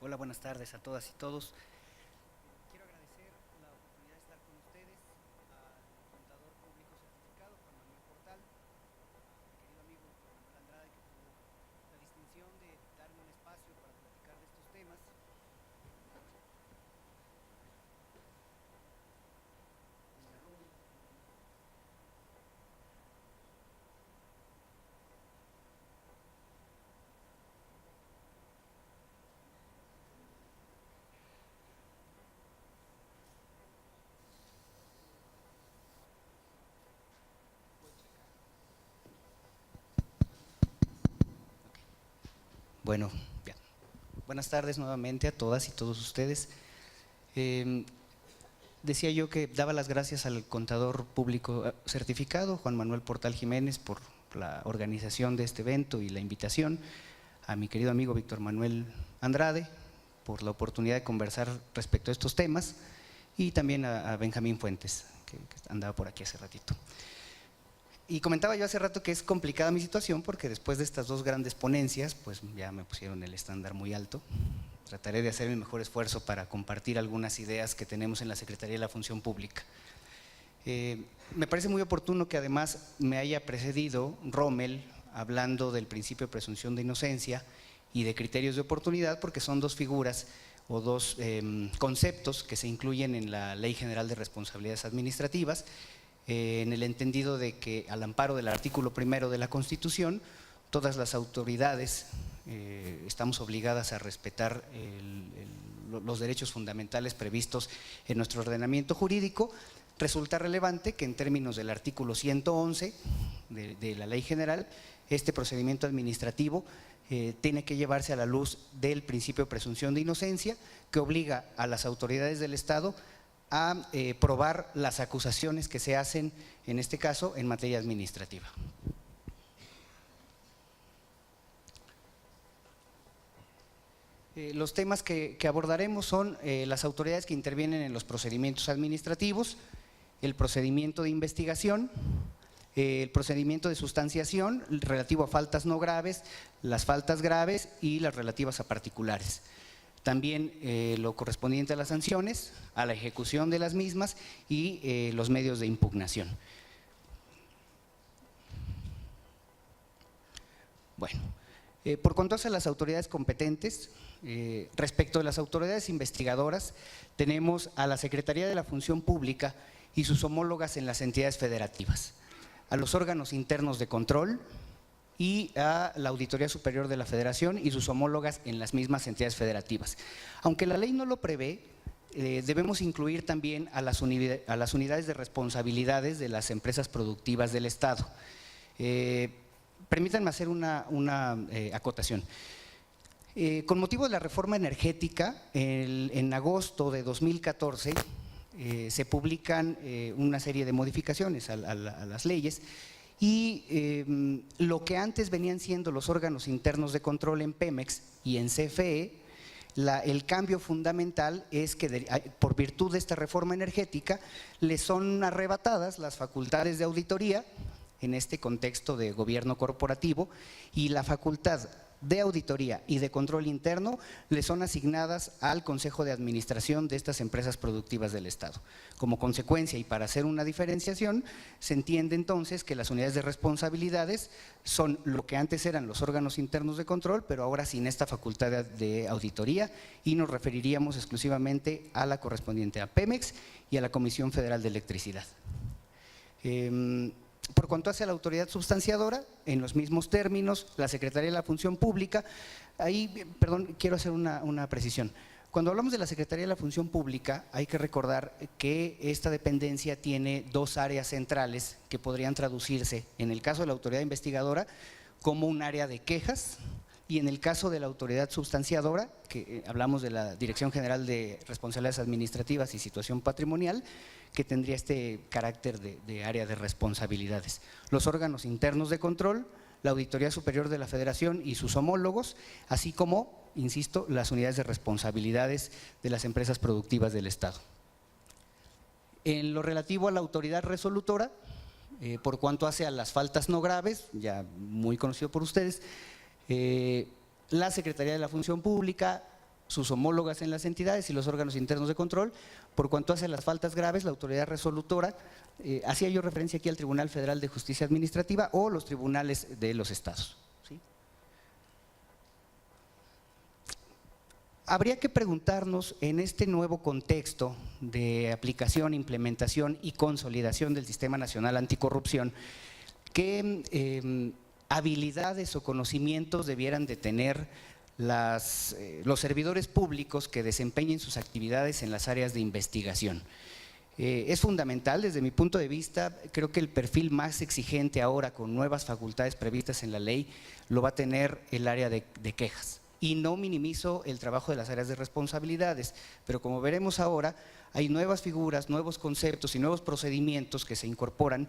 Hola, buenas tardes a todas y todos. Quiero agradecer la oportunidad de estar con ustedes al contador público certificado Juan Manuel Portal, a mi querido amigo Manuel Andrade, que tuvo la distinción de darme un espacio para platicar de estos temas. Bueno, ya. Buenas tardes nuevamente a todas y todos ustedes. Decía yo que daba las gracias al contador público certificado, Juan Manuel Portal Jiménez, por la organización de este evento y la invitación, a mi querido amigo Víctor Manuel Andrade, por la oportunidad de conversar respecto a estos temas, y también a Benjamín Fuentes, que andaba por aquí hace ratito. Y comentaba yo hace rato que es complicada mi situación porque después de estas dos grandes ponencias, pues ya me pusieron el estándar muy alto. Trataré de hacer mi mejor esfuerzo para compartir algunas ideas que tenemos en la Secretaría de la Función Pública. Me parece muy oportuno que además me haya precedido Rommel hablando del principio de presunción de inocencia y de criterios de oportunidad, porque son dos figuras o dos conceptos que se incluyen en la Ley General de Responsabilidades Administrativas, en el entendido de que al amparo del artículo 1 de la Constitución, todas las autoridades estamos obligadas a respetar los derechos fundamentales previstos en nuestro ordenamiento jurídico. Resulta relevante que en términos del artículo 111 de la Ley General, este procedimiento administrativo tiene que llevarse a la luz del principio de presunción de inocencia, que obliga a las autoridades del Estado a probar las acusaciones que se hacen, en este caso, en materia administrativa. Los temas que abordaremos son las autoridades que intervienen en los procedimientos administrativos, el procedimiento de investigación, el procedimiento de sustanciación relativo a faltas no graves, las faltas graves y las relativas a particulares. También lo correspondiente a las sanciones, a la ejecución de las mismas y los medios de impugnación. Bueno, por cuanto hace a las autoridades competentes, respecto de las autoridades investigadoras, tenemos a la Secretaría de la Función Pública y sus homólogas en las entidades federativas, a los órganos internos de control y a la Auditoría Superior de la Federación y sus homólogas en las mismas entidades federativas. Aunque la ley no lo prevé, debemos incluir también a las unidades de responsabilidades de las empresas productivas del Estado. Permítanme hacer una acotación. Con motivo de la reforma energética, en agosto de 2014 se publican una serie de modificaciones a las leyes, y lo que antes venían siendo los órganos internos de control en Pemex y en CFE, el cambio fundamental es que por virtud de esta reforma energética les son arrebatadas las facultades de auditoría en este contexto de gobierno corporativo, y la facultad de auditoría y de control interno le son asignadas al Consejo de Administración de estas empresas productivas del Estado. Como consecuencia, y para hacer una diferenciación, se entiende entonces que las unidades de responsabilidades son lo que antes eran los órganos internos de control, pero ahora sin esta facultad de auditoría, y nos referiríamos exclusivamente a la correspondiente a Pemex y a la Comisión Federal de Electricidad. Por cuanto hace a la autoridad sustanciadora, en los mismos términos, la Secretaría de la Función Pública, ahí, perdón, quiero hacer una precisión. Cuando hablamos de la Secretaría de la Función Pública, hay que recordar que esta dependencia tiene dos áreas centrales que podrían traducirse, en el caso de la autoridad investigadora, como un área de quejas, y en el caso de la autoridad sustanciadora, que hablamos de la Dirección General de Responsabilidades Administrativas y Situación Patrimonial, que tendría este carácter de área de responsabilidades. Los órganos internos de control, la Auditoría Superior de la Federación y sus homólogos, así como, insisto, las unidades de responsabilidades de las empresas productivas del Estado. En lo relativo a la autoridad resolutora, por cuanto hace a las faltas no graves, ya muy conocido por ustedes, la Secretaría de la Función Pública sus homólogas en las entidades y los órganos internos de control. Por cuanto hace las faltas graves, la autoridad resolutora, hacía yo referencia aquí al Tribunal Federal de Justicia Administrativa o los tribunales de los estados, ¿sí? Habría que preguntarnos en este nuevo contexto de aplicación, implementación y consolidación del Sistema Nacional Anticorrupción, qué habilidades o conocimientos debieran de tener los servidores públicos que desempeñen sus actividades en las áreas de investigación. Es fundamental, desde mi punto de vista, creo que el perfil más exigente ahora con nuevas facultades previstas en la ley lo va a tener el área de quejas. Y no minimizo el trabajo de las áreas de responsabilidades, pero como veremos ahora, hay nuevas figuras, nuevos conceptos y nuevos procedimientos que se incorporan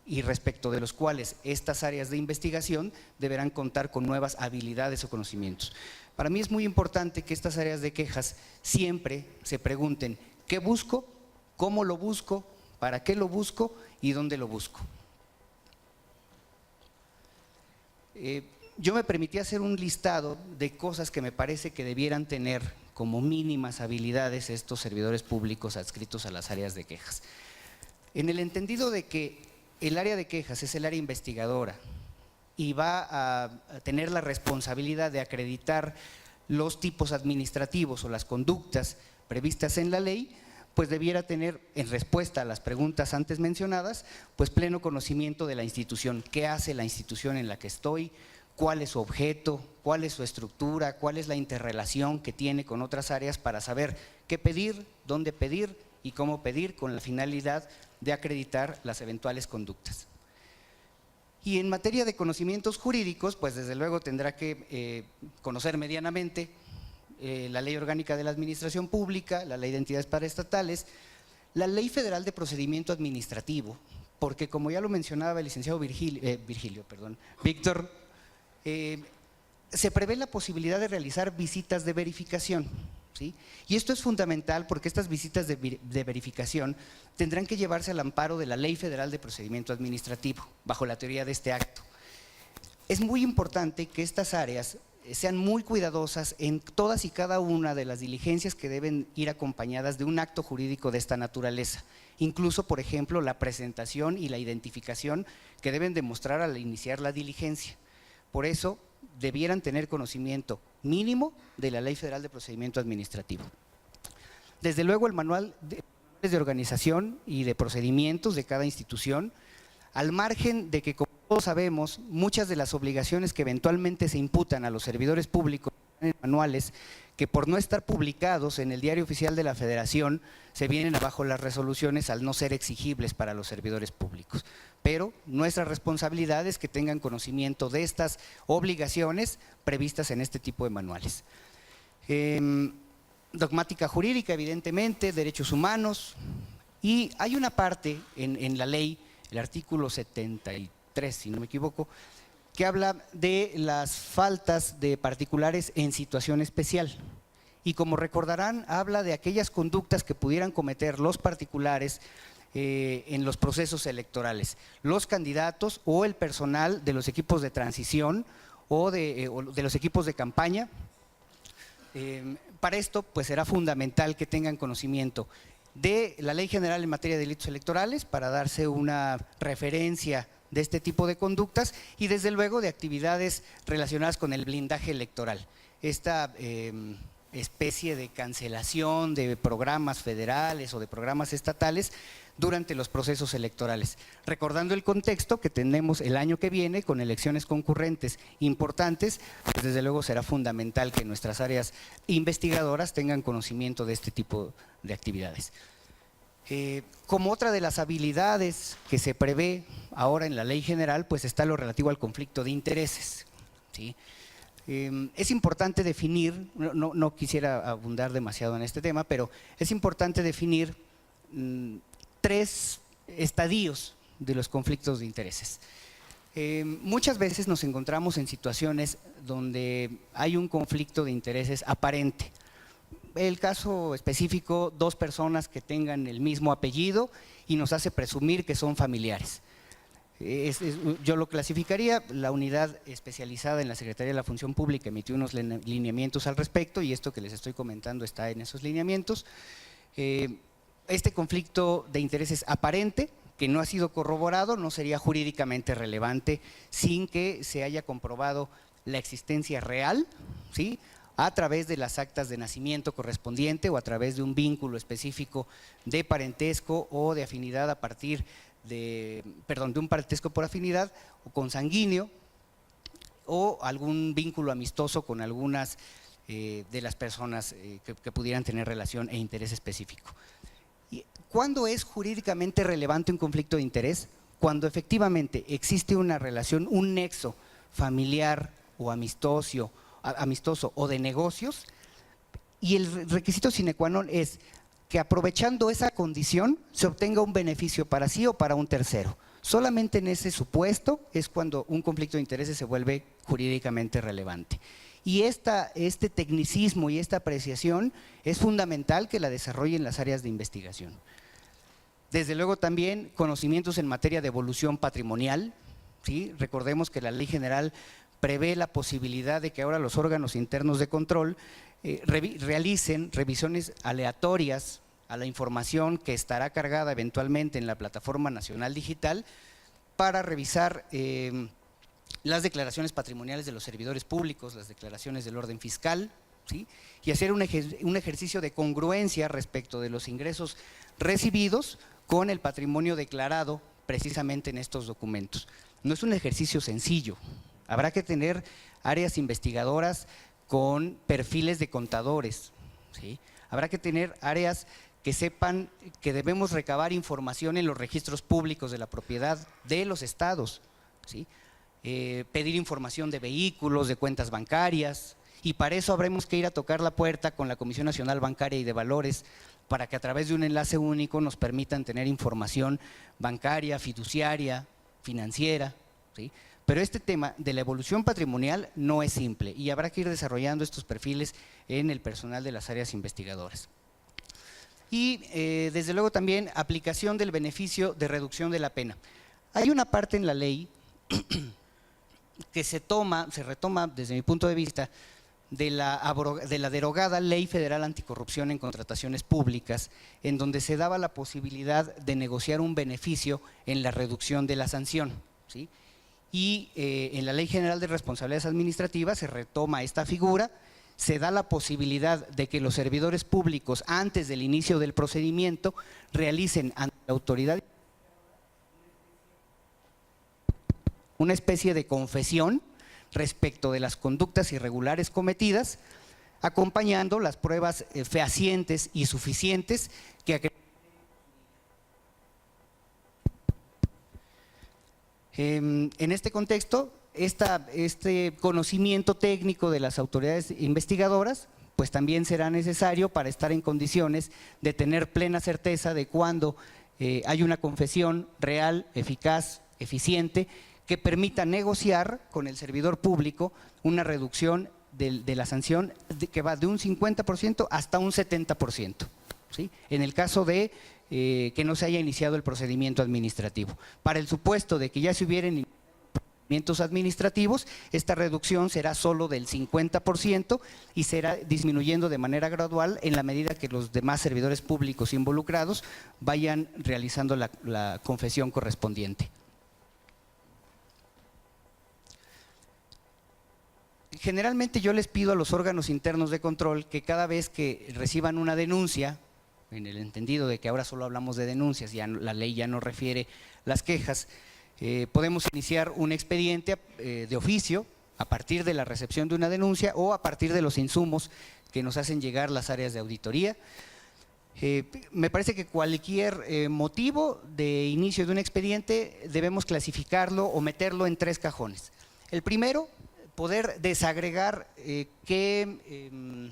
y respecto de los cuales estas áreas de investigación deberán contar con nuevas habilidades o conocimientos. Para mí es muy importante que estas áreas de quejas siempre se pregunten: ¿qué busco? ¿Cómo lo busco? ¿Para qué lo busco? ¿Y dónde lo busco? Yo me permití hacer un listado de cosas que me parece que debieran tener como mínimas habilidades estos servidores públicos adscritos a las áreas de quejas. En el entendido de que el área de quejas es el área investigadora y va a tener la responsabilidad de acreditar los tipos administrativos o las conductas previstas en la ley, pues debiera tener, en respuesta a las preguntas antes mencionadas, pues pleno conocimiento de la institución, qué hace la institución en la que estoy, cuál es su objeto, cuál es su estructura, cuál es la interrelación que tiene con otras áreas para saber qué pedir, dónde pedir y cómo pedir, con la finalidad de acreditar las eventuales conductas. Y en materia de conocimientos jurídicos, pues desde luego tendrá que conocer medianamente la Ley Orgánica de la Administración Pública, la Ley de Entidades Paraestatales, la Ley Federal de Procedimiento Administrativo, porque como ya lo mencionaba el licenciado Víctor, se prevé la posibilidad de realizar visitas de verificación, ¿sí? Y esto es fundamental porque estas visitas de verificación tendrán que llevarse al amparo de la Ley Federal de Procedimiento Administrativo, bajo la teoría de este acto. Es muy importante que estas áreas sean muy cuidadosas en todas y cada una de las diligencias que deben ir acompañadas de un acto jurídico de esta naturaleza, incluso, por ejemplo, la presentación y la identificación que deben demostrar al iniciar la diligencia. Por eso, debieran tener conocimiento mínimo de la Ley Federal de Procedimiento Administrativo. Desde luego, el manual de organización y de procedimientos de cada institución, al margen de que, como todos sabemos, muchas de las obligaciones que eventualmente se imputan a los servidores públicos en manuales, que por no estar publicados en el Diario Oficial de la Federación, se vienen abajo las resoluciones al no ser exigibles para los servidores públicos. Pero nuestra responsabilidad es que tengan conocimiento de estas obligaciones previstas en este tipo de manuales. Dogmática jurídica, evidentemente, derechos humanos, y hay una parte en la ley, el artículo 73, si no me equivoco, que habla de las faltas de particulares en situación especial. Y como recordarán, habla de aquellas conductas que pudieran cometer los particulares en los procesos electorales, los candidatos o el personal de los equipos de transición o de los equipos de campaña. Para esto, pues será fundamental que tengan conocimiento de la Ley General en materia de delitos electorales para darse una referencia de este tipo de conductas y desde luego de actividades relacionadas con el blindaje electoral. Esta especie de cancelación de programas federales o de programas estatales durante los procesos electorales. Recordando el contexto que tenemos el año que viene con elecciones concurrentes importantes, pues desde luego será fundamental que nuestras áreas investigadoras tengan conocimiento de este tipo de actividades. Como otra de las habilidades que se prevé ahora en la ley general, pues está lo relativo al conflicto de intereses, ¿sí? Es importante definir, no quisiera abundar demasiado en este tema, pero es importante definir 3 estadios de los conflictos de intereses. Muchas veces nos encontramos en situaciones donde hay un conflicto de intereses aparente. El caso específico, 2 personas que tengan el mismo apellido y nos hace presumir que son familiares. Yo lo clasificaría, la unidad especializada en la Secretaría de la Función Pública emitió unos lineamientos al respecto y esto que les estoy comentando está en esos lineamientos. Este conflicto de intereses aparente, que no ha sido corroborado, no sería jurídicamente relevante sin que se haya comprobado la existencia real, ¿sí?, a través de las actas de nacimiento correspondiente o a través de un vínculo específico de parentesco o de afinidad a partir de un parentesco por afinidad o consanguíneo o algún vínculo amistoso con algunas de las personas que pudieran tener relación e interés específico. ¿Cuándo es jurídicamente relevante un conflicto de interés? Cuando efectivamente existe una relación, un nexo familiar o amistoso o de negocios, y el requisito sine qua non es que aprovechando esa condición se obtenga un beneficio para sí o para un tercero. Solamente en ese supuesto es cuando un conflicto de intereses se vuelve jurídicamente relevante. Y este tecnicismo y esta apreciación es fundamental que la desarrollen las áreas de investigación. Desde luego también conocimientos en materia de evolución patrimonial, ¿sí? Recordemos que la Ley General prevé la posibilidad de que ahora los órganos internos de control realicen revisiones aleatorias a la información que estará cargada eventualmente en la Plataforma Nacional Digital para revisar las declaraciones patrimoniales de los servidores públicos, las declaraciones del orden fiscal, ¿sí?, y hacer un ejercicio de congruencia respecto de los ingresos recibidos con el patrimonio declarado precisamente en estos documentos. No es un ejercicio sencillo, habrá que tener áreas investigadoras con perfiles de contadores, ¿sí?, habrá que tener áreas que sepan que debemos recabar información en los registros públicos de la propiedad de los estados, ¿sí?, pedir información de vehículos, de cuentas bancarias, y para eso habremos que ir a tocar la puerta con la Comisión Nacional Bancaria y de Valores para que a través de un enlace único nos permitan tener información bancaria, fiduciaria, financiera, ¿sí? Pero este tema de la evolución patrimonial no es simple y habrá que ir desarrollando estos perfiles en el personal de las áreas investigadoras. Y desde luego también aplicación del beneficio de reducción de la pena. Hay una parte en la ley que se retoma desde mi punto de vista de la derogada Ley Federal Anticorrupción en Contrataciones Públicas, en donde se daba la posibilidad de negociar un beneficio en la reducción de la sanción, ¿sí? Y en la Ley General de Responsabilidades Administrativas se retoma esta figura, se da la posibilidad de que los servidores públicos antes del inicio del procedimiento realicen ante la autoridad una especie de confesión respecto de las conductas irregulares cometidas, acompañando las pruebas fehacientes y suficientes que acrediten. En este contexto, este conocimiento técnico de las autoridades investigadoras, pues también será necesario para estar en condiciones de tener plena certeza de cuando hay una confesión real, eficaz, eficiente, que permita negociar con el servidor público una reducción de la sanción que va de un 50% hasta un 70%, ¿sí?, en el caso de que no se haya iniciado el procedimiento administrativo. Para el supuesto de que ya se hubieran procedimientos administrativos, esta reducción será solo del 50% y será disminuyendo de manera gradual en la medida que los demás servidores públicos involucrados vayan realizando la confesión correspondiente. Generalmente yo les pido a los órganos internos de control que cada vez que reciban una denuncia, en el entendido de que ahora solo hablamos de denuncias, ya la ley ya no refiere las quejas, podemos iniciar un expediente de oficio a partir de la recepción de una denuncia o a partir de los insumos que nos hacen llegar las áreas de auditoría. Me parece que cualquier motivo de inicio de un expediente debemos clasificarlo o meterlo en 3 cajones. El primero, poder desagregar qué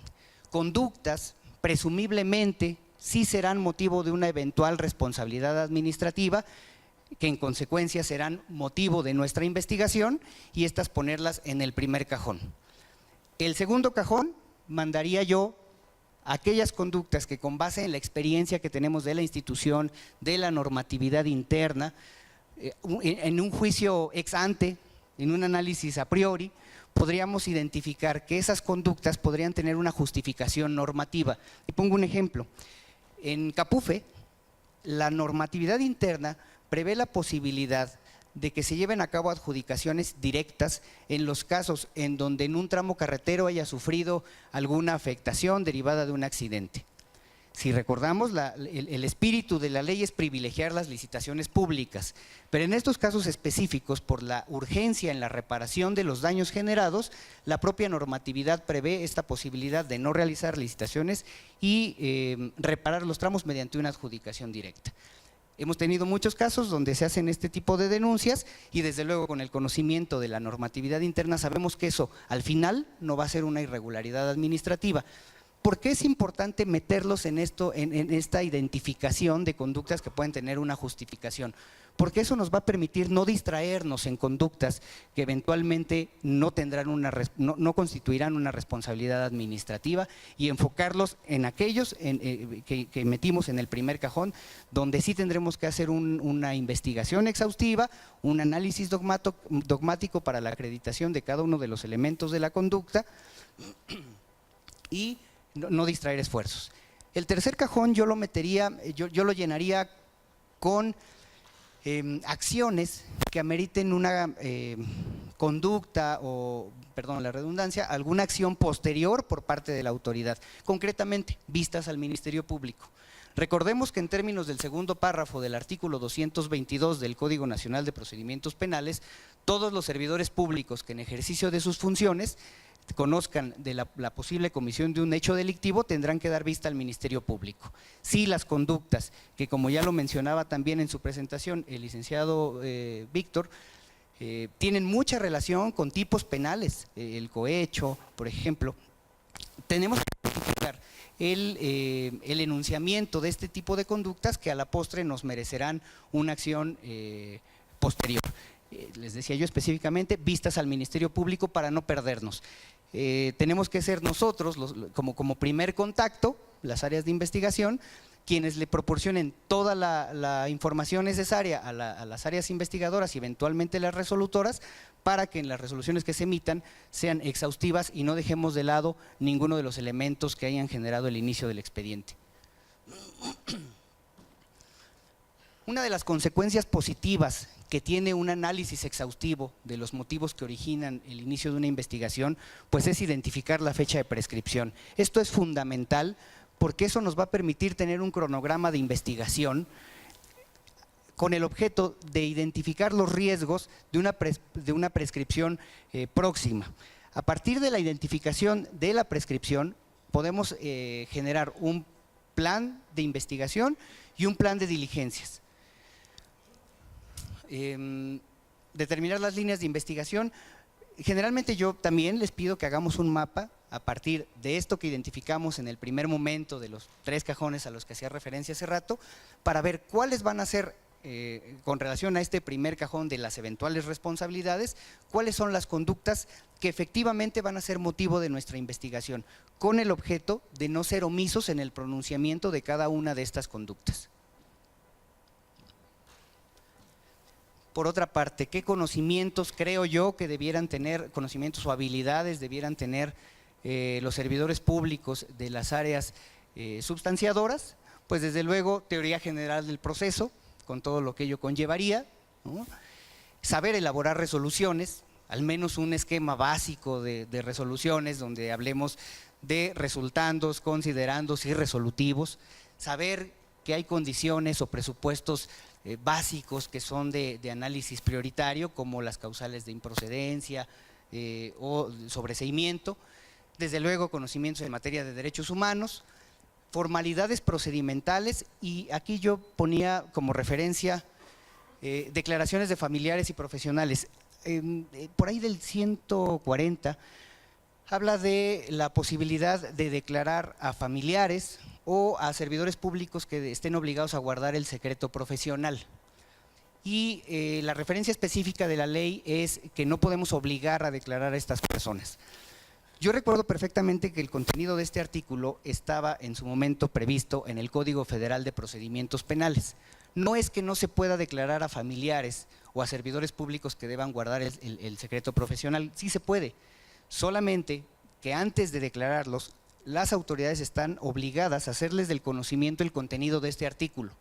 conductas presumiblemente sí serán motivo de una eventual responsabilidad administrativa, que en consecuencia serán motivo de nuestra investigación, y estas ponerlas en el primer cajón. El segundo cajón mandaría yo aquellas conductas que con base en la experiencia que tenemos de la institución, de la normatividad interna, en un juicio ex ante, en un análisis a priori, podríamos identificar que esas conductas podrían tener una justificación normativa. Y pongo un ejemplo. En Capufe, la normatividad interna prevé la posibilidad de que se lleven a cabo adjudicaciones directas en los casos en donde en un tramo carretero haya sufrido alguna afectación derivada de un accidente. Si recordamos, el espíritu de la ley es privilegiar las licitaciones públicas, pero en estos casos específicos, por la urgencia en la reparación de los daños generados, la propia normatividad prevé esta posibilidad de no realizar licitaciones y reparar los tramos mediante una adjudicación directa. Hemos tenido muchos casos donde se hacen este tipo de denuncias y desde luego con el conocimiento de la normatividad interna sabemos que eso al final no va a ser una irregularidad administrativa. ¿Por qué es importante meterlos en esta identificación de conductas que pueden tener una justificación? Porque eso nos va a permitir no distraernos en conductas que eventualmente no constituirán una responsabilidad administrativa y enfocarlos en aquellos que metimos en el primer cajón, donde sí tendremos que hacer una investigación exhaustiva, un análisis dogmático para la acreditación de cada uno de los elementos de la conducta y no distraer esfuerzos. El tercer cajón yo lo llenaría con acciones que ameriten una conducta o, perdón la redundancia, alguna acción posterior por parte de la autoridad, concretamente vistas al Ministerio Público. Recordemos que en términos del segundo párrafo del artículo 222 del Código Nacional de Procedimientos Penales, todos los servidores públicos que en ejercicio de sus funciones conozcan de la posible comisión de un hecho delictivo tendrán que dar vista al Ministerio Público. Si las conductas, que como ya lo mencionaba también en su presentación el licenciado Víctor, tienen mucha relación con tipos penales, el cohecho, por ejemplo, tenemos que identificar el enunciamiento de este tipo de conductas que a la postre nos merecerán una acción posterior. Les decía yo específicamente, vistas al Ministerio Público para no perdernos. Tenemos que ser nosotros, como primer contacto, las áreas de investigación, quienes le proporcionen toda la información necesaria a las áreas investigadoras y eventualmente las resolutoras para que en las resoluciones que se emitan sean exhaustivas y no dejemos de lado ninguno de los elementos que hayan generado el inicio del expediente. Una de las consecuencias positivas que tiene un análisis exhaustivo de los motivos que originan el inicio de una investigación, pues es identificar la fecha de prescripción. Esto es fundamental porque eso nos va a permitir tener un cronograma de investigación con el objeto de identificar los riesgos de una prescripción próxima. A partir de la identificación de la prescripción podemos generar un plan de investigación y un plan de diligencias. Determinar las líneas de investigación. Generalmente yo también les pido que hagamos un mapa a partir de esto que identificamos en el primer momento de los 3 cajones a los que hacía referencia hace rato, para ver cuáles van a ser, con relación a este primer cajón de las eventuales responsabilidades, cuáles son las conductas que efectivamente van a ser motivo de nuestra investigación, con el objeto de no ser omisos en el pronunciamiento de cada una de estas conductas. Por otra parte, ¿qué conocimientos creo yo que debieran tener, conocimientos o habilidades debieran tener los servidores públicos de las áreas substanciadoras? Pues desde luego, teoría general del proceso, con todo lo que ello conllevaría, ¿no? Saber elaborar resoluciones, al menos un esquema básico de resoluciones donde hablemos de resultandos, considerandos y resolutivos, saber que hay condiciones o presupuestos básicos que son de análisis prioritario, como las causales de improcedencia o sobreseimiento, desde luego conocimientos en materia de derechos humanos, formalidades procedimentales, y aquí yo ponía como referencia declaraciones de familiares y profesionales. Por ahí del 140 habla de la posibilidad de declarar a familiares o a servidores públicos que estén obligados a guardar el secreto profesional. Y la referencia específica de la ley es que no podemos obligar a declarar a estas personas. Yo recuerdo perfectamente que el contenido de este artículo estaba en su momento previsto en el Código Federal de Procedimientos Penales. no es que no se pueda declarar a familiares o a servidores públicos que deban guardar el secreto profesional, sí se puede, solamente que antes de declararlos, las autoridades están obligadas a hacerles del conocimiento el contenido de este artículo,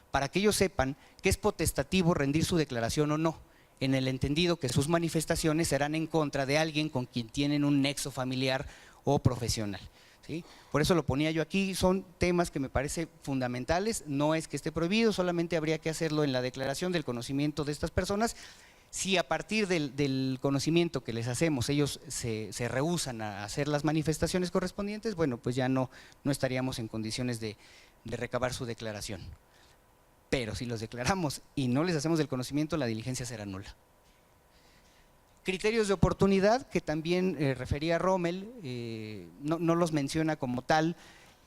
para que ellos sepan que es potestativo rendir su declaración o no, en el entendido que sus manifestaciones serán en contra de alguien con quien tienen un nexo familiar o profesional, ¿sí? Por eso lo ponía yo aquí, son temas que me parecen fundamentales, no es que esté prohibido, solamente habría que hacerlo en la declaración del conocimiento de estas personas. Si a partir del conocimiento que les hacemos ellos se rehúsan a hacer las manifestaciones correspondientes, bueno, pues ya no estaríamos en condiciones de recabar su declaración. Pero si los declaramos y no les hacemos del conocimiento, la diligencia será nula. Criterios de oportunidad, que también refería Rommel, no los menciona como tal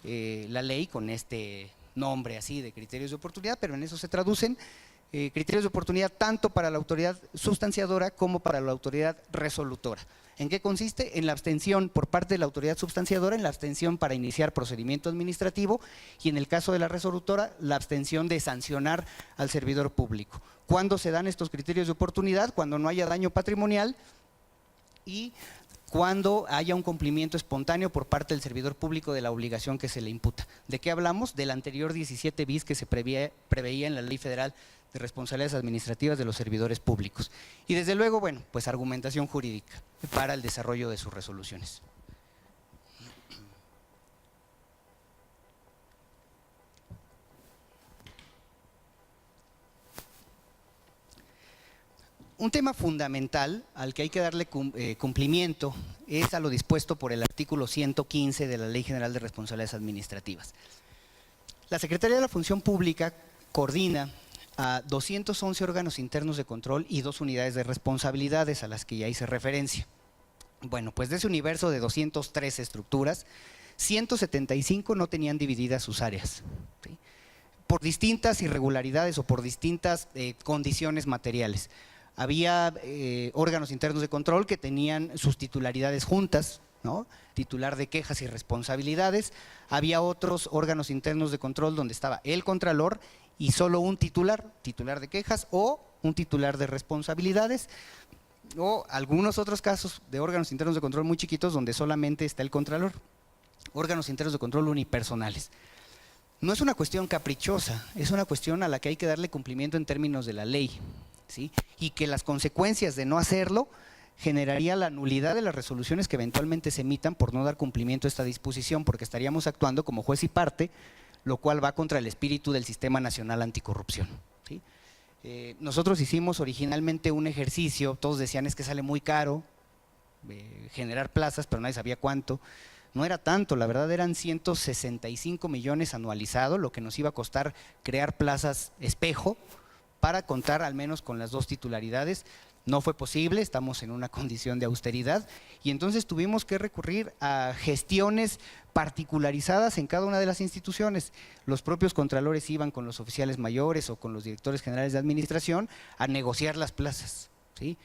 la ley con este nombre así de criterios de oportunidad, pero en eso se traducen. Criterios de oportunidad tanto para la autoridad sustanciadora como para la autoridad resolutora. ¿En qué consiste? En la abstención por parte de la autoridad sustanciadora, en la abstención para iniciar procedimiento administrativo y en el caso de la resolutora, la abstención de sancionar al servidor público. ¿Cuándo se dan estos criterios de oportunidad? Cuando no haya daño patrimonial y cuando haya un cumplimiento espontáneo por parte del servidor público de la obligación que se le imputa. ¿De qué hablamos? Del anterior 17 bis que se preveía en la Ley Federal de Responsabilidades Administrativas de los Servidores Públicos. Y desde luego, bueno, pues argumentación jurídica para el desarrollo de sus resoluciones. Un tema fundamental al que hay que darle cumplimiento es a lo dispuesto por el artículo 115 de la Ley General de Responsabilidades Administrativas. La Secretaría de la Función Pública coordina a 211 órganos internos de control y 2 unidades de responsabilidades a las que ya hice referencia. Bueno, pues de ese universo de 203 estructuras, 175 no tenían divididas sus áreas, ¿sí? Por distintas irregularidades o por distintas condiciones materiales. Había órganos internos de control que tenían sus titularidades juntas, ¿no? Titular de quejas y responsabilidades. Había otros órganos internos de control donde estaba el contralor y solo un titular de quejas o un titular de responsabilidades, o algunos otros casos de órganos internos de control muy chiquitos donde solamente está el contralor. Órganos internos de control unipersonales. No es una cuestión caprichosa, es una cuestión a la que hay que darle cumplimiento en términos de la ley, ¿sí? Y que las consecuencias de no hacerlo generaría la nulidad de las resoluciones que eventualmente se emitan por no dar cumplimiento a esta disposición, porque estaríamos actuando como juez y parte, lo cual va contra el espíritu del Sistema Nacional Anticorrupción, ¿sí? Nosotros hicimos originalmente un ejercicio, todos decían es que sale muy caro generar plazas, pero nadie sabía cuánto. No era tanto, la verdad eran 165 millones anualizado, lo que nos iba a costar crear plazas espejo para contar al menos con las 2 titularidades. No fue posible, estamos en una condición de austeridad y entonces tuvimos que recurrir a gestiones particularizadas en cada una de las instituciones. Los propios contralores iban con los oficiales mayores o con los directores generales de administración a negociar las plazas, ¿sí?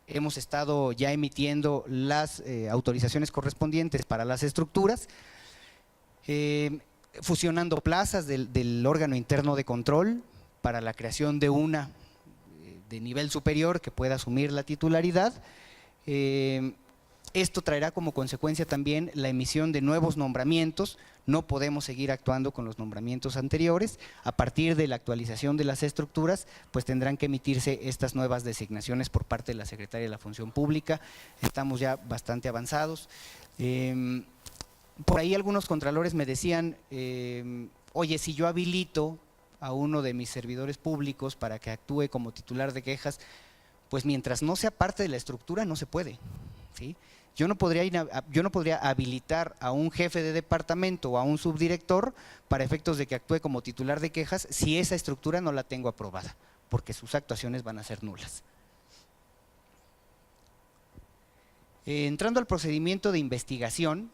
Hemos estado ya emitiendo las autorizaciones correspondientes para las estructuras, fusionando plazas del órgano interno de control para la creación de una de nivel superior que pueda asumir la titularidad. Esto traerá como consecuencia también la emisión de nuevos nombramientos. No podemos seguir actuando con los nombramientos anteriores. A partir de la actualización de las estructuras, pues tendrán que emitirse estas nuevas designaciones por parte de la Secretaría de la Función Pública. Estamos ya bastante avanzados. Por ahí algunos contralores me decían, oye, si yo habilito a uno de mis servidores públicos para que actúe como titular de quejas, pues mientras no sea parte de la estructura no se puede, ¿sí? Yo no podría habilitar a un jefe de departamento o a un subdirector para efectos de que actúe como titular de quejas si esa estructura no la tengo aprobada, porque sus actuaciones van a ser nulas. Entrando al procedimiento de investigación,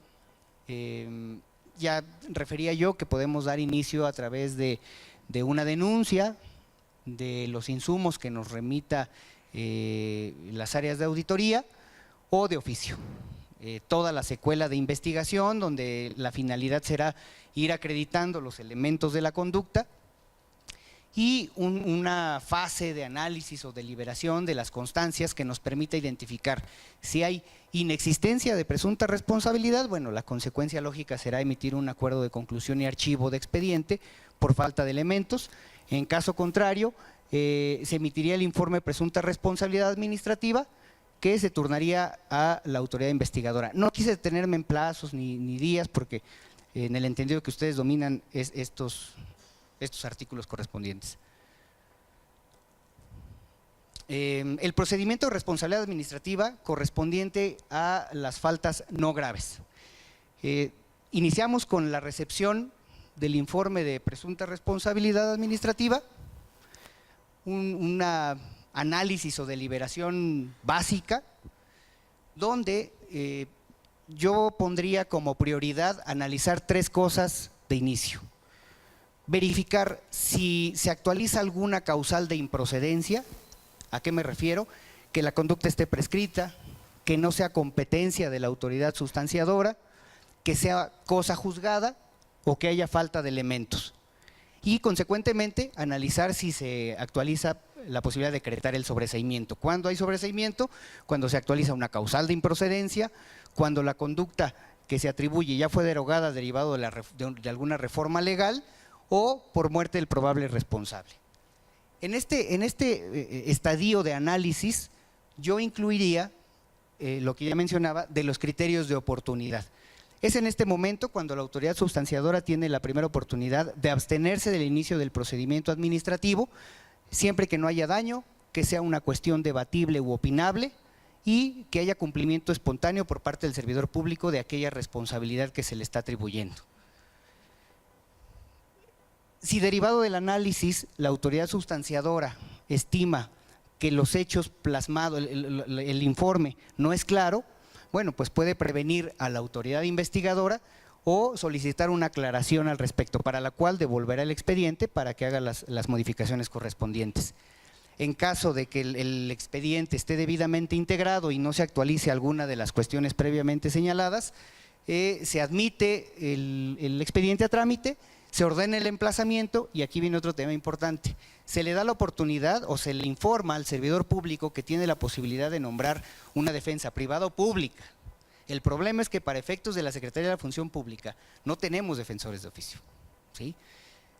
ya refería yo que podemos dar inicio a través de una denuncia, de los insumos que nos remita las áreas de auditoría o de oficio. Toda la secuela de investigación donde la finalidad será ir acreditando los elementos de la conducta y una fase de análisis o deliberación de las constancias que nos permita identificar si hay inexistencia de presunta responsabilidad. Bueno, la consecuencia lógica será emitir un acuerdo de conclusión y archivo de expediente por falta de elementos. En caso contrario, se emitiría el informe de presunta responsabilidad administrativa, que se turnaría a la autoridad investigadora. No quise detenerme en plazos ni días, porque en el entendido que ustedes dominan estos artículos correspondientes. El procedimiento de responsabilidad administrativa correspondiente a las faltas no graves. Iniciamos con la recepción del informe de presunta responsabilidad administrativa, una análisis o deliberación básica, donde yo pondría como prioridad analizar 3 cosas de inicio. Verificar si se actualiza alguna causal de improcedencia. ¿A qué me refiero? Que la conducta esté prescrita, que no sea competencia de la autoridad sustanciadora, que sea cosa juzgada o que haya falta de elementos. Y consecuentemente analizar si se actualiza la posibilidad de decretar el sobreseimiento. ¿Cuándo hay sobreseimiento? Cuando se actualiza una causal de improcedencia, cuando la conducta que se atribuye ya fue derogada derivado de alguna reforma legal, o por muerte del probable responsable. En este estadio de análisis yo incluiría lo que ya mencionaba de los criterios de oportunidad. Es en este momento cuando la autoridad sustanciadora tiene la primera oportunidad de abstenerse del inicio del procedimiento administrativo, siempre que no haya daño, que sea una cuestión debatible u opinable y que haya cumplimiento espontáneo por parte del servidor público de aquella responsabilidad que se le está atribuyendo. Si derivado del análisis la autoridad sustanciadora estima que los hechos plasmados, el informe no es claro, bueno, pues puede prevenir a la autoridad investigadora o solicitar una aclaración al respecto, para la cual devolverá el expediente para que haga las modificaciones correspondientes. En caso de que el expediente esté debidamente integrado y no se actualice alguna de las cuestiones previamente señaladas, se admite el expediente a trámite, se ordena el emplazamiento y aquí viene otro tema importante. Se le da la oportunidad o se le informa al servidor público que tiene la posibilidad de nombrar una defensa privada o pública. El problema es que para efectos de la Secretaría de la Función Pública no tenemos defensores de oficio, ¿sí?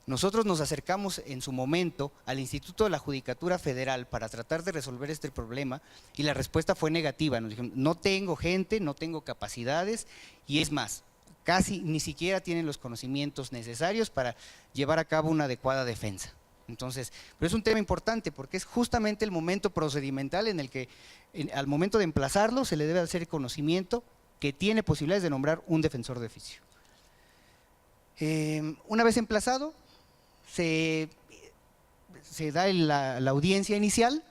Nosotros nos acercamos en su momento al Instituto de la Judicatura Federal para tratar de resolver este problema y la respuesta fue negativa. Nos dijeron, no tengo gente, no tengo capacidades y es más, casi ni siquiera tienen los conocimientos necesarios para llevar a cabo una adecuada defensa. Entonces, pero es un tema importante porque es justamente el momento procedimental en el que al momento de emplazarlo se le debe hacer conocimiento que tiene posibilidades de nombrar un defensor de oficio. Una vez emplazado, se da la audiencia inicial,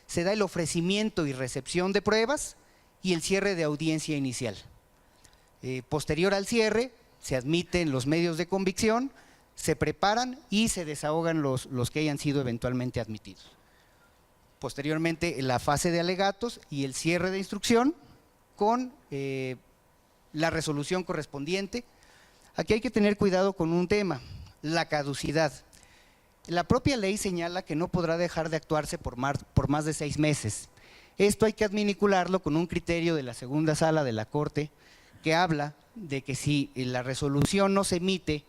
se da el ofrecimiento y recepción de pruebas y el cierre de audiencia inicial. Posterior al cierre, se admiten los medios de convicción, se preparan y se desahogan los que hayan sido eventualmente admitidos. Posteriormente, la fase de alegatos y el cierre de instrucción con la resolución correspondiente. Aquí hay que tener cuidado con un tema, la caducidad. La propia ley señala que no podrá dejar de actuarse por más de 6 meses. Esto hay que adminicularlo con un criterio de la segunda sala de la Corte que habla de que si la resolución no se emite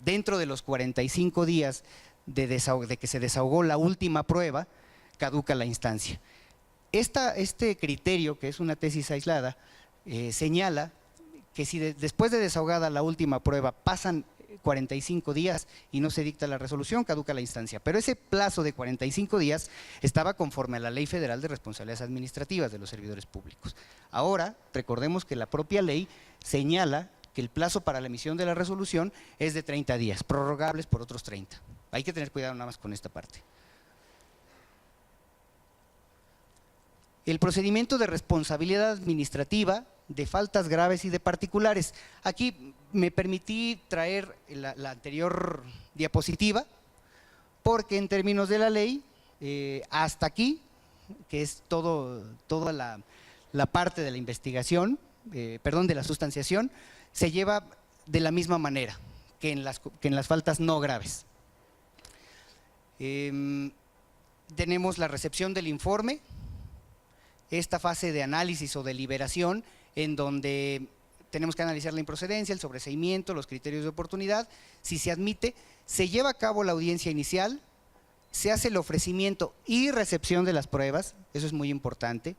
dentro de los 45 días de que se desahogó la última prueba, caduca la instancia. Este criterio, que es una tesis aislada, señala que si después de desahogada la última prueba pasan 45 días y no se dicta la resolución, caduca la instancia. Pero ese plazo de 45 días estaba conforme a la Ley Federal de Responsabilidades Administrativas de los Servidores Públicos. Ahora, recordemos que la propia ley señala que el plazo para la emisión de la resolución es de 30 días, prorrogables por otros 30. Hay que tener cuidado nada más con esta parte. El procedimiento de responsabilidad administrativa de faltas graves y de particulares. Aquí me permití traer la anterior diapositiva porque en términos de la ley, hasta aquí, que es toda la parte de la investigación, de la sustanciación, se lleva de la misma manera que en las faltas no graves. Tenemos la recepción del informe, esta fase de análisis o deliberación en donde tenemos que analizar la improcedencia, el sobreseimiento, los criterios de oportunidad. Si se admite, se lleva a cabo la audiencia inicial, se hace el ofrecimiento y recepción de las pruebas, eso es muy importante,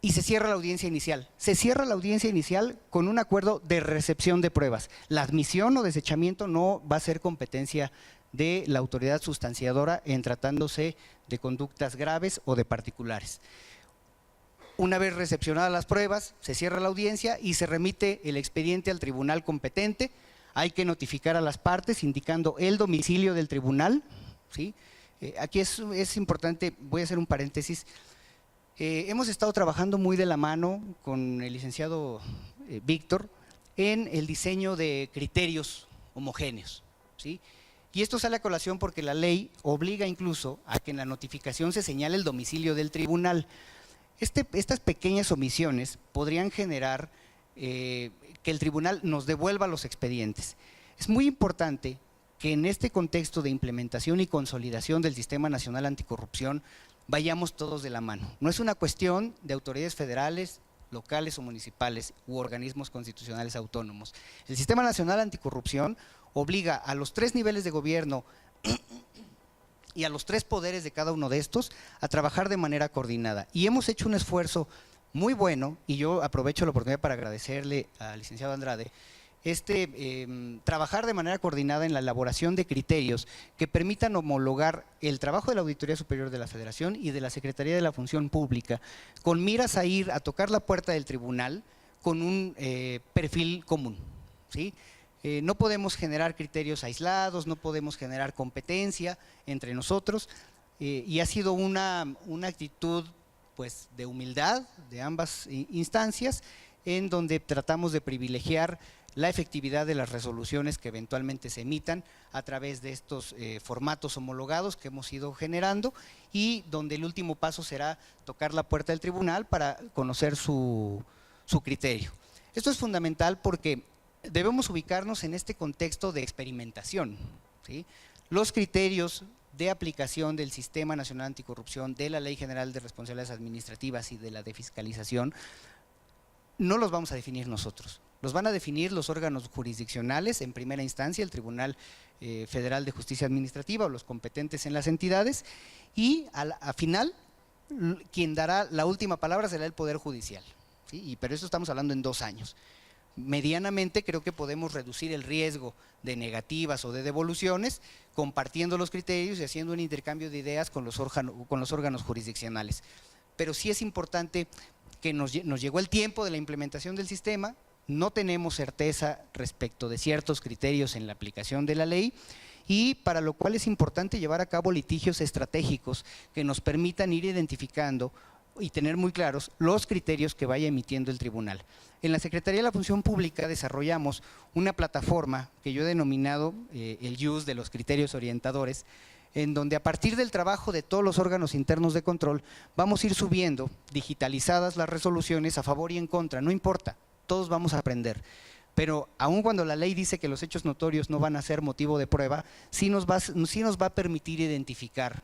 y se cierra la audiencia inicial. Se cierra la audiencia inicial con un acuerdo de recepción de pruebas. La admisión o desechamiento no va a ser competencia de la autoridad sustanciadora en tratándose de conductas graves o de particulares. Una vez recepcionadas las pruebas, se cierra la audiencia y se remite el expediente al tribunal competente. Hay que notificar a las partes indicando el domicilio del tribunal, ¿sí? Aquí es importante, voy a hacer un paréntesis. Hemos estado trabajando muy de la mano con el licenciado Víctor en el diseño de criterios homogéneos, ¿sí? Y esto sale a colación porque la ley obliga incluso a que en la notificación se señale el domicilio del tribunal. Estas pequeñas omisiones podrían generar que el tribunal nos devuelva los expedientes. Es muy importante que en este contexto de implementación y consolidación del Sistema Nacional Anticorrupción vayamos todos de la mano. No es una cuestión de autoridades federales, locales o municipales u organismos constitucionales autónomos. El Sistema Nacional Anticorrupción obliga a los 3 niveles de gobierno y a los 3 poderes de cada uno de estos a trabajar de manera coordinada. Y hemos hecho un esfuerzo muy bueno, y yo aprovecho la oportunidad para agradecerle al licenciado Andrade, trabajar de manera coordinada en la elaboración de criterios que permitan homologar el trabajo de la Auditoría Superior de la Federación y de la Secretaría de la Función Pública, con miras a ir a tocar la puerta del tribunal con un perfil común, ¿sí? No podemos generar criterios aislados, no podemos generar competencia entre nosotros, y ha sido una actitud pues de humildad de ambas instancias, en donde tratamos de privilegiar la efectividad de las resoluciones que eventualmente se emitan a través de estos formatos homologados que hemos ido generando, y donde el último paso será tocar la puerta del tribunal para conocer su criterio. Esto es fundamental porque debemos ubicarnos en este contexto de experimentación, ¿sí? Los criterios de aplicación del Sistema Nacional Anticorrupción, de la Ley General de Responsabilidades Administrativas y de la de Fiscalización, no los vamos a definir nosotros, los van a definir los órganos jurisdiccionales en primera instancia, el Tribunal Federal de Justicia Administrativa o los competentes en las entidades, y al final quien dará la última palabra será el Poder Judicial, ¿sí? Pero eso estamos hablando en 2 años. Medianamente creo que podemos reducir el riesgo de negativas o de devoluciones compartiendo los criterios y haciendo un intercambio de ideas con los órganos jurisdiccionales. Pero sí es importante que nos llegó el tiempo de la implementación del sistema, no tenemos certeza respecto de ciertos criterios en la aplicación de la ley, y para lo cual es importante llevar a cabo litigios estratégicos que nos permitan ir identificando y tener muy claros los criterios que vaya emitiendo el tribunal. En la Secretaría de la Función Pública desarrollamos una plataforma que yo he denominado el IUS de los criterios orientadores, en donde a partir del trabajo de todos los órganos internos de control vamos a ir subiendo digitalizadas las resoluciones a favor y en contra, no importa, todos vamos a aprender. Pero aun cuando la ley dice que los hechos notorios no van a ser motivo de prueba, sí nos va a permitir identificar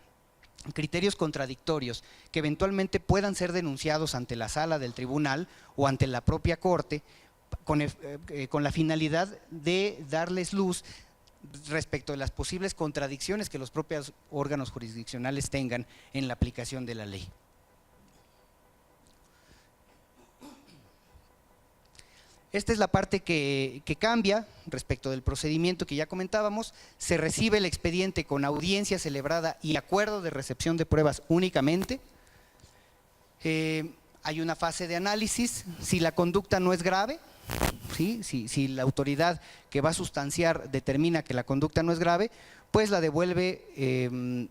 criterios contradictorios que eventualmente puedan ser denunciados ante la sala del tribunal o ante la propia corte con la finalidad de darles luz respecto de las posibles contradicciones que los propios órganos jurisdiccionales tengan en la aplicación de la ley. Esta es la parte que cambia respecto del procedimiento que ya comentábamos. Se recibe el expediente con audiencia celebrada y acuerdo de recepción de pruebas únicamente. Hay una fase de análisis. Si la conducta no es grave, ¿sí? Si la autoridad que va a sustanciar determina que la conducta no es grave, pues la devuelve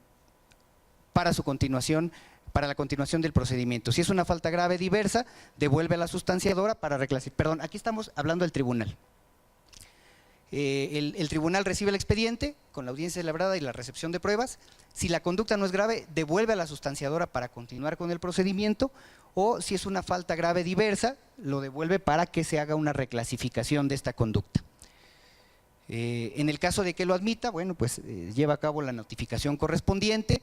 para su continuación, para la continuación del procedimiento. Si es una falta grave diversa, devuelve a la sustanciadora para reclasificar. Perdón, aquí estamos hablando del tribunal. El tribunal recibe el expediente con la audiencia celebrada y la recepción de pruebas. Si la conducta no es grave, devuelve a la sustanciadora para continuar con el procedimiento, o si es una falta grave diversa, lo devuelve para que se haga una reclasificación de esta conducta. En el caso de que lo admita, bueno, pues lleva a cabo la notificación correspondiente,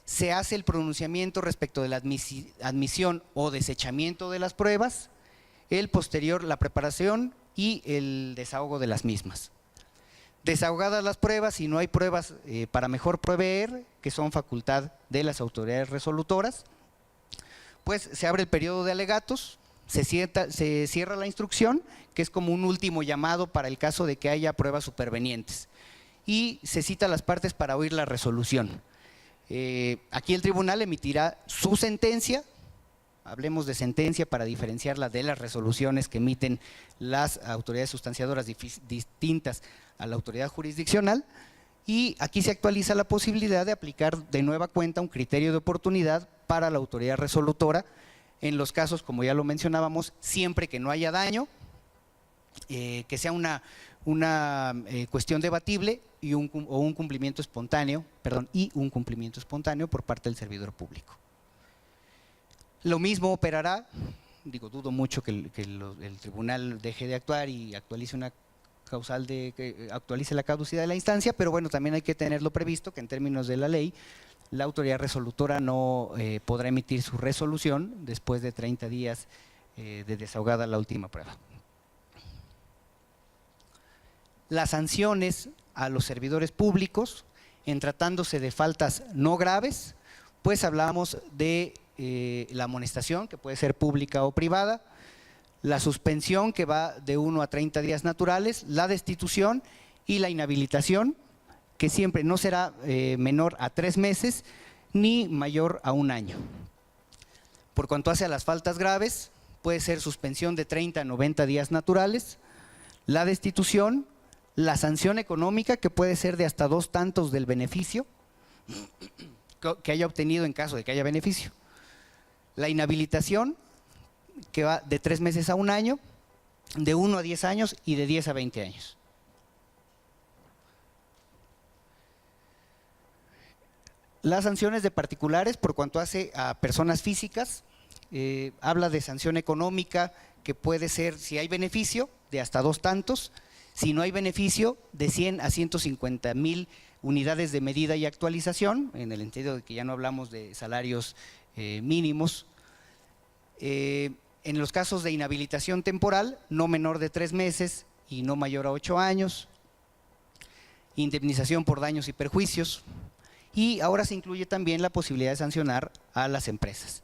se hace el pronunciamiento respecto de la admisión o desechamiento de las pruebas, la preparación y el desahogo de las mismas. Desahogadas las pruebas, si no hay pruebas para mejor proveer, que son facultad de las autoridades resolutoras, pues se abre el periodo de alegatos, se cierra la instrucción, que es como un último llamado para el caso de que haya pruebas supervenientes, y se cita a las partes para oír la resolución. Aquí el tribunal emitirá su sentencia. Hablemos de sentencia para diferenciarla de las resoluciones que emiten las autoridades sustanciadoras distintas a la autoridad jurisdiccional, y aquí se actualiza la posibilidad de aplicar de nueva cuenta un criterio de oportunidad para la autoridad resolutora en los casos, como ya lo mencionábamos, siempre que no haya daño, que sea una cuestión debatible y un cumplimiento espontáneo por parte del servidor público. Lo mismo operará, dudo mucho que el tribunal deje de actuar y actualice la caducidad de la instancia, pero bueno, también hay que tenerlo previsto que en términos de la ley, la autoridad resolutora no podrá emitir su resolución después de 30 días de desahogada la última prueba. Las sanciones a los servidores públicos, en tratándose de faltas no graves, pues hablamos de la amonestación, que puede ser pública o privada, la suspensión, que va de 1 a 30 días naturales, la destitución y la inhabilitación, que siempre no será menor a 3 meses ni mayor a 1 año. Por cuanto hace a las faltas graves, puede ser suspensión de 30 a 90 días naturales, la destitución, la sanción económica, que puede ser de hasta 2 tantos del beneficio que haya obtenido en caso de que haya beneficio, la inhabilitación, que va de 3 meses a 1 año, de 1 a 10 años y de 10 a 20 años. Las sanciones de particulares, por cuanto hace a personas físicas, habla de sanción económica, que puede ser, si hay beneficio, de hasta 2 tantos, si no hay beneficio, de 100 a 150,000 unidades de medida y actualización, en el sentido de que ya no hablamos de salarios mínimos. En los casos de inhabilitación temporal, no menor de 3 meses y no mayor a 8 años, indemnización por daños y perjuicios, y ahora se incluye también la posibilidad de sancionar a las empresas.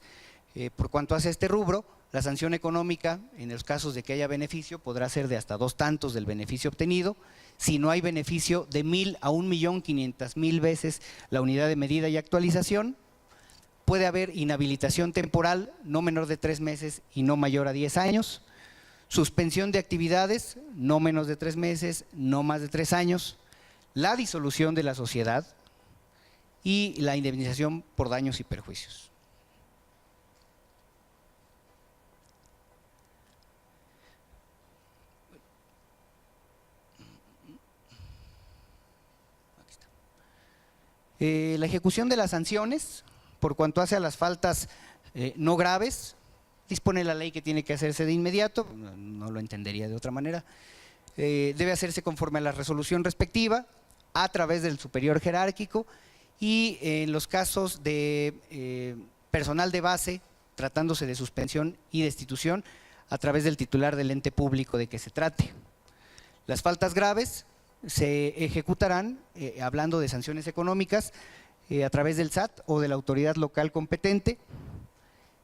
Por cuanto hace este rubro, la sanción económica, en los casos de que haya beneficio, podrá ser de hasta 2 tantos del beneficio obtenido. Si no hay beneficio, de 1,000 a 1,500,000 veces la unidad de medida y actualización. Puede haber inhabilitación temporal, no menor de 3 meses y no mayor a 10 años. Suspensión de actividades, no menos de 3 meses, no más de 3 años. La disolución de la sociedad y la indemnización por daños y perjuicios. La ejecución de las sanciones, por cuanto hace a las faltas no graves, dispone la ley que tiene que hacerse de inmediato, no lo entendería de otra manera. Debe hacerse conforme a la resolución respectiva, a través del superior jerárquico, y en los casos de personal de base, tratándose de suspensión y destitución, a través del titular del ente público de que se trate. Las faltas graves se ejecutarán, hablando de sanciones económicas, a través del SAT o de la autoridad local competente.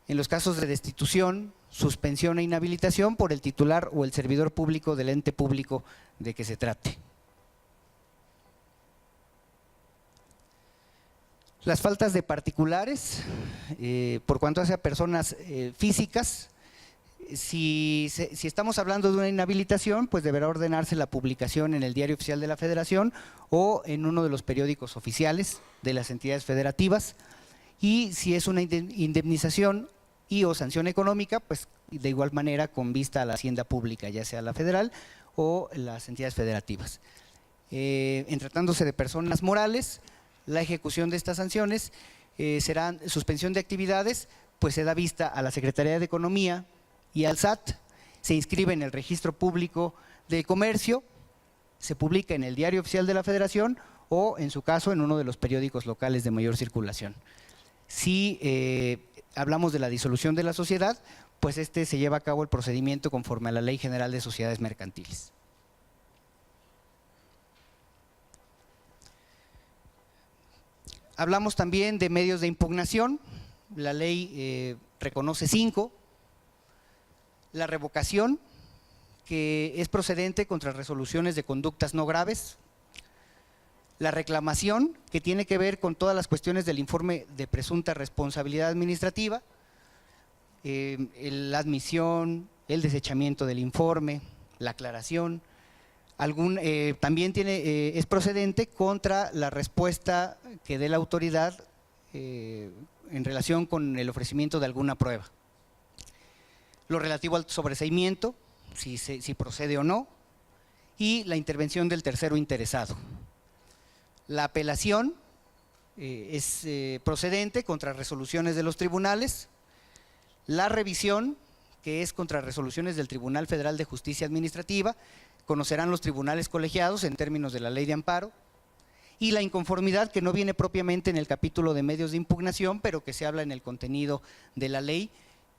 En los casos de destitución, suspensión e inhabilitación, por el titular o el servidor público del ente público de que se trate. Las faltas de particulares, por cuanto hace a personas físicas, si estamos hablando de una inhabilitación, pues deberá ordenarse la publicación en el Diario Oficial de la Federación o en uno de los periódicos oficiales de las entidades federativas. Y si es una indemnización y o sanción económica, pues de igual manera con vista a la hacienda pública, ya sea la federal o las entidades federativas. En tratándose de personas morales, la ejecución de estas sanciones serán suspensión de actividades, pues se da vista a la Secretaría de Economía y al SAT, se inscribe en el Registro Público de Comercio se publica en el Diario Oficial de la Federación o, en su caso, en uno de los periódicos locales de mayor circulación. Si hablamos de la disolución de la sociedad, pues se lleva a cabo el procedimiento conforme a la Ley General de Sociedades Mercantiles. Hablamos también de medios de impugnación. La ley reconoce 5. La revocación, que es procedente contra resoluciones de conductas no graves. La reclamación, que tiene que ver con todas las cuestiones del informe de presunta responsabilidad administrativa, la admisión, el desechamiento del informe, la aclaración. También es procedente contra la respuesta que dé la autoridad en relación con el ofrecimiento de alguna prueba. Lo relativo al sobreseimiento, si procede o no, y la intervención del tercero interesado. La apelación es procedente contra resoluciones de los tribunales. La revisión, que es contra resoluciones del Tribunal Federal de Justicia Administrativa, conocerán los tribunales colegiados en términos de la ley de amparo. Y la inconformidad, que no viene propiamente en el capítulo de medios de impugnación, pero que se habla en el contenido de la ley,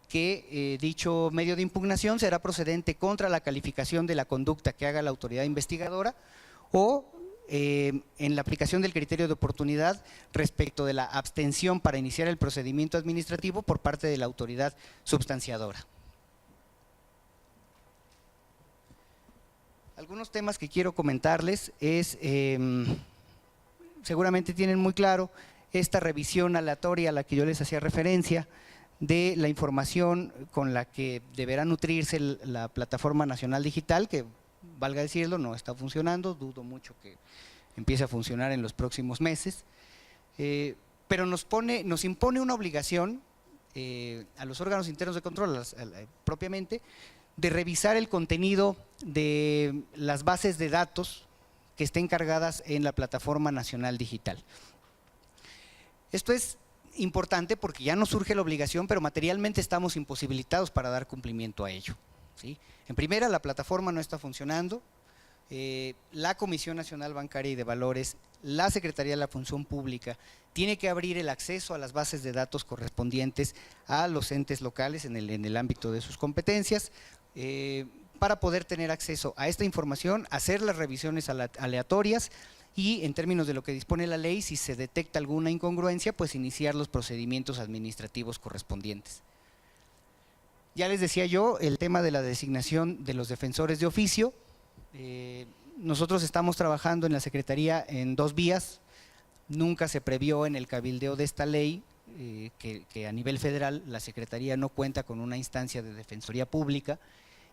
que dicho medio de impugnación será procedente contra la calificación de la conducta que haga la autoridad investigadora o en la aplicación del criterio de oportunidad respecto de la abstención para iniciar el procedimiento administrativo por parte de la autoridad substanciadora. Algunos temas que quiero comentarles es, seguramente tienen muy claro, esta revisión aleatoria a la que yo les hacía referencia, de la información con la que deberá nutrirse la Plataforma Nacional Digital, que, valga decirlo, no está funcionando, dudo mucho que empiece a funcionar en los próximos meses, pero nos impone una obligación a los órganos internos de control, propiamente, de revisar el contenido de las bases de datos que estén cargadas en la Plataforma Nacional Digital. Esto es importante porque ya nos surge la obligación, pero materialmente estamos imposibilitados para dar cumplimiento a ello, ¿sí? En primera, la plataforma no está funcionando. La Comisión Nacional Bancaria y de Valores, la Secretaría de la Función Pública, tiene que abrir el acceso a las bases de datos correspondientes a los entes locales en el ámbito de sus competencias, para poder tener acceso a esta información, hacer las revisiones aleatorias y, en términos de lo que dispone la ley, si se detecta alguna incongruencia, pues iniciar los procedimientos administrativos correspondientes. Ya les decía yo, el tema de la designación de los defensores de oficio. Nosotros estamos trabajando en la Secretaría en 2 vías. Nunca se previó en el cabildeo de esta ley que a nivel federal la Secretaría no cuenta con una instancia de defensoría pública,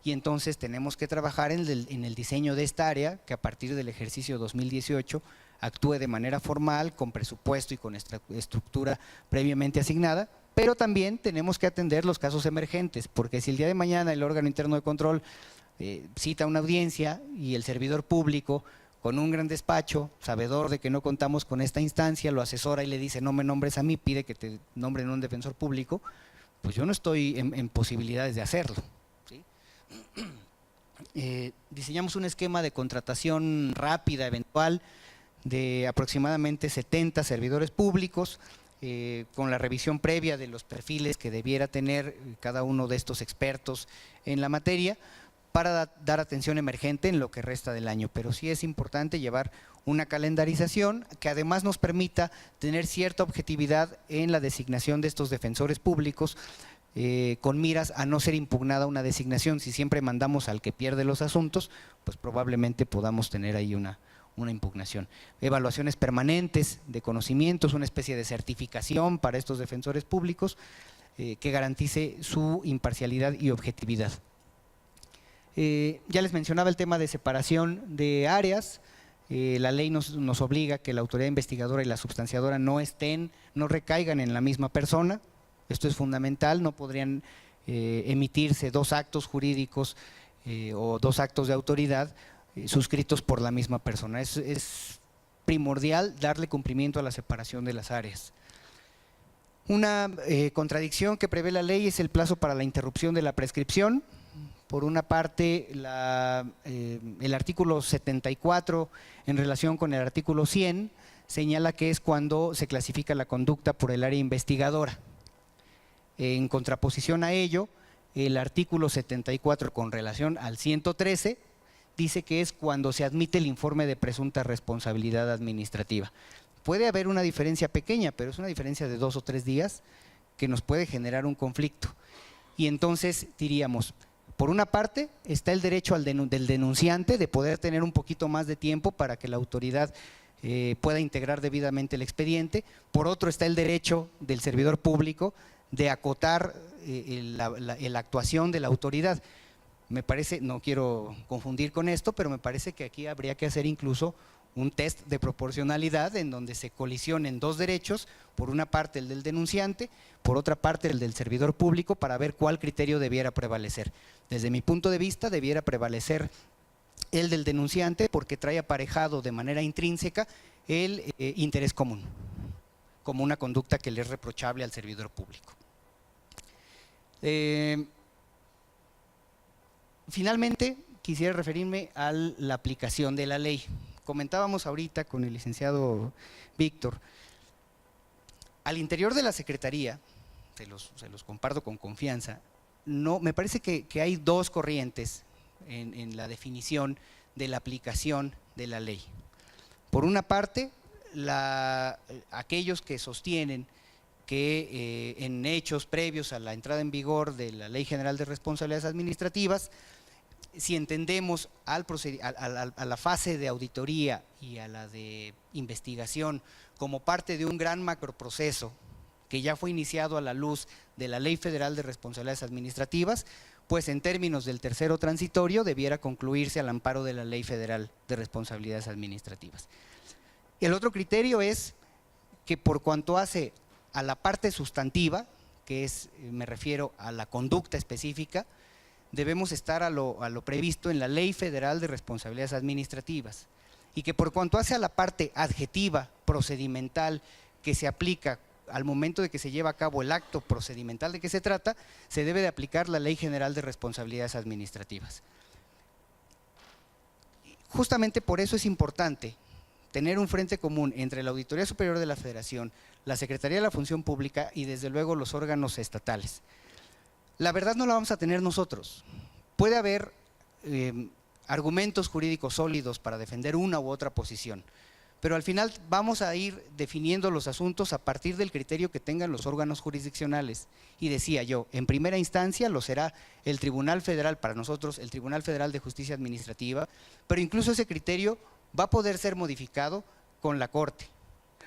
y entonces tenemos que trabajar en el diseño de esta área, que a partir del ejercicio 2018 actúe de manera formal, con presupuesto y con estructura previamente asignada, pero también tenemos que atender los casos emergentes, porque si el día de mañana el órgano interno de control cita una audiencia y el servidor público, con un gran despacho, sabedor de que no contamos con esta instancia, lo asesora y le dice no me nombres a mí, pide que te nombren un defensor público, pues yo no estoy en posibilidades de hacerlo, ¿sí? Diseñamos un esquema de contratación rápida, eventual, de aproximadamente 70 servidores públicos, con la revisión previa de los perfiles que debiera tener cada uno de estos expertos en la materia, para dar atención emergente en lo que resta del año. Pero sí es importante llevar una calendarización que además nos permita tener cierta objetividad en la designación de estos defensores públicos, con miras a no ser impugnada una designación. Si siempre mandamos al que pierde los asuntos, pues probablemente podamos tener ahí una impugnación. Evaluaciones permanentes de conocimientos, una especie de certificación para estos defensores públicos que garantice su imparcialidad y objetividad. Ya les mencionaba el tema de separación de áreas. La ley nos obliga a que la autoridad investigadora y la substanciadora no recaigan en la misma persona. Esto es fundamental, no podrían emitirse 2 actos jurídicos o 2 actos de autoridad suscritos por la misma persona. Es primordial darle cumplimiento a la separación de las áreas. Una contradicción que prevé la ley es el plazo para la interrupción de la prescripción. Por una parte, el artículo 74 en relación con el artículo 100 señala que es cuando se clasifica la conducta por el área investigadora. En contraposición a ello, el artículo 74 con relación al 113 dice que es cuando se admite el informe de presunta responsabilidad administrativa. Puede haber una diferencia pequeña, pero es una diferencia de 2 o 3 días que nos puede generar un conflicto. Y entonces diríamos, por una parte está el derecho del denunciante de poder tener un poquito más de tiempo para que la autoridad pueda integrar debidamente el expediente. Por otro está el derecho del servidor público de acotar la actuación de la autoridad. Me parece, no quiero confundir con esto, pero me parece que aquí habría que hacer incluso un test de proporcionalidad en donde se colisionen 2 derechos, por una parte el del denunciante, por otra parte el del servidor público, para ver cuál criterio debiera prevalecer. Desde mi punto de vista debiera prevalecer el del denunciante porque trae aparejado de manera intrínseca el interés común, como una conducta que le es reprochable al servidor público. Finalmente, quisiera referirme a la aplicación de la ley. Comentábamos ahorita con el licenciado Víctor, al interior de la Secretaría, se los comparto con confianza, me parece que hay 2 corrientes en la definición de la aplicación de la ley. Por una parte, aquellos que sostienen que en hechos previos a la entrada en vigor de la Ley General de Responsabilidades Administrativas, si entendemos a la fase de auditoría y a la de investigación como parte de un gran macroproceso que ya fue iniciado a la luz de la Ley Federal de Responsabilidades Administrativas, pues en términos del tercero transitorio debiera concluirse al amparo de la Ley Federal de Responsabilidades Administrativas. El otro criterio es que por cuanto hace a la parte sustantiva, que es, me refiero a la conducta específica, debemos estar a lo previsto en la Ley Federal de Responsabilidades Administrativas, y que por cuanto hace a la parte adjetiva, procedimental, que se aplica al momento de que se lleva a cabo el acto procedimental de que se trata, se debe de aplicar la Ley General de Responsabilidades Administrativas. Justamente por eso es importante tener un frente común entre la Auditoría Superior de la Federación, la Secretaría de la Función Pública y desde luego los órganos estatales. La verdad no la vamos a tener nosotros. Puede haber argumentos jurídicos sólidos para defender una u otra posición, pero al final vamos a ir definiendo los asuntos a partir del criterio que tengan los órganos jurisdiccionales. Y decía yo, en primera instancia lo será el Tribunal Federal, para nosotros el Tribunal Federal de Justicia Administrativa, pero incluso ese criterio va a poder ser modificado con la Corte,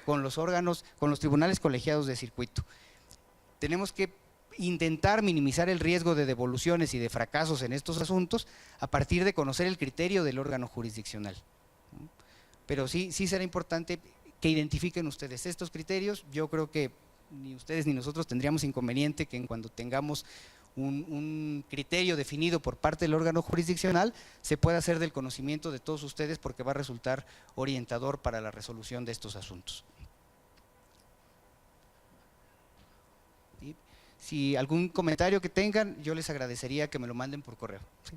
con los órganos, con los tribunales colegiados de circuito. Tenemos que intentar minimizar el riesgo de devoluciones y de fracasos en estos asuntos a partir de conocer el criterio del órgano jurisdiccional. Pero sí será importante que identifiquen ustedes estos criterios. Yo creo que ni ustedes ni nosotros tendríamos inconveniente que en cuando tengamos un criterio definido por parte del órgano jurisdiccional se pueda hacer del conocimiento de todos ustedes, porque va a resultar orientador para la resolución de estos asuntos. ¿Sí? Si algún comentario que tengan, yo les agradecería que me lo manden por correo. ¿Sí?